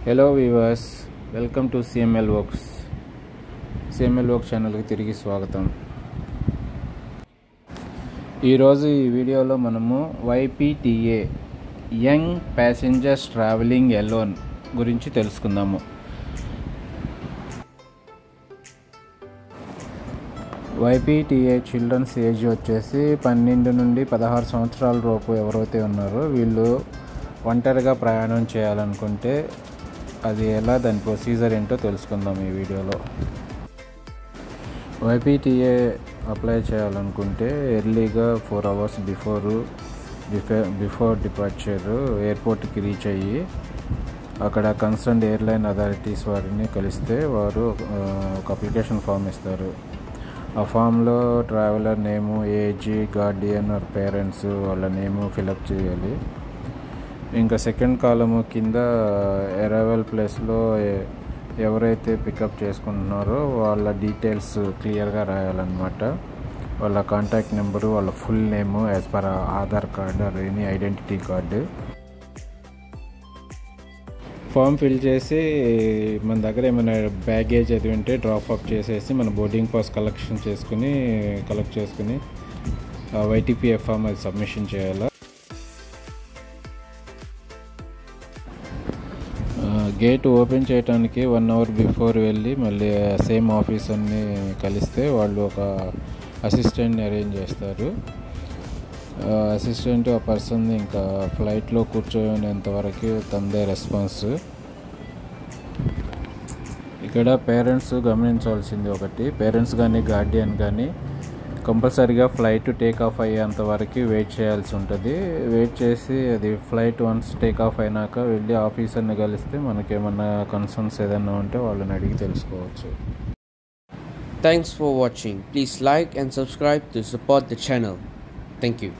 Hello viewers, welcome to CML works. CML works ఛానల్కి తిరిగి స్వాగతం. ఈరోజు ఈ వీడియోలో మనము వైపీటీఏ యంగ్ ప్యాసింజర్స్ ట్రావెలింగ్ ఎలోన్ గురించి తెలుసుకుందాము. వైపీటీఏ చిల్డ్రన్స్ ఏజ్ వచ్చేసి 12 నుండి 16 సంవత్సరాల లోపు ఎవరైతే ఉన్నారో వీళ్ళు ఒంటరిగా ప్రయాణం చేయాలనుకుంటే అది ఎలా, దాని ప్రొసీజర్ ఏంటో తెలుసుకుందాం ఈ వీడియోలో. వైపీటీఏ అప్లై చేయాలనుకుంటే ఎర్లీగా 4 hours బిఫోర్ డిపార్చర్ ఎయిర్పోర్ట్కి రీచ్ అయ్యి అక్కడ కన్సర్న్డ్ ఎయిర్లైన్ అథారిటీస్ వారిని కలిస్తే వారు ఒక అప్లికేషన్ ఫామ్ ఇస్తారు. ఆ ఫామ్లో traveller name, age, guardian or parents వాళ్ళ నేము ఫిలప్ చేయాలి. ఇంకా సెకండ్ కాలము కింద అరైవల్ ప్లేస్లో ఎవరైతే పికప్ చేసుకుంటున్నారో వాళ్ళ డీటెయిల్స్ క్లియర్గా రాయాలన్నమాట. వాళ్ళ కాంటాక్ట్ నెంబరు, వాళ్ళ full name as per Aadhaar card or any identity card. Form fill చేసి మన దగ్గర ఏమైనా బ్యాగేజ్ అది ఉంటే డ్రాప్ ఆఫ్ చేసేసి మన బోర్డింగ్ పాస్ కలెక్ట్ చేసుకుని వైటీపీఎఫ్ ఫామ్ అది సబ్మిషన్ చేయాలి. గేట్ ఓపెన్ చేయడానికి 1 hour బిఫోర్ వెళ్ళి మళ్ళీ సేమ్ ఆఫీసర్ని కలిస్తే వాళ్ళు ఒక అసిస్టెంట్ని అరేంజ్ చేస్తారు. అసిస్టెంట్ ఆ పర్సన్ని ఇంకా ఫ్లైట్లో కూర్చోనేంత వరకు తనదే రెస్పాన్స్. ఇక్కడ పేరెంట్స్ గమనించాల్సింది ఒకటి, పేరెంట్స్ కానీ గార్డియన్ కానీ కంపల్సరీగా ఫ్లైట్ టేక్ ఆఫ్ అయ్యేంత వరకు వెయిట్ చేయాల్సి ఉంటుంది. వెయిట్ చేసి అది ఫ్లైట్ వన్స్ టేక్ ఆఫ్ అయినాక వెళ్ళి ఆఫీసర్ని కలిస్తే మనకేమన్నా కన్సర్న్స్ ఏదైనా ఉంటే వాళ్ళని అడిగి తెలుసుకోవచ్చు. Thanks for watching. Please like and subscribe to support the channel. Thank you.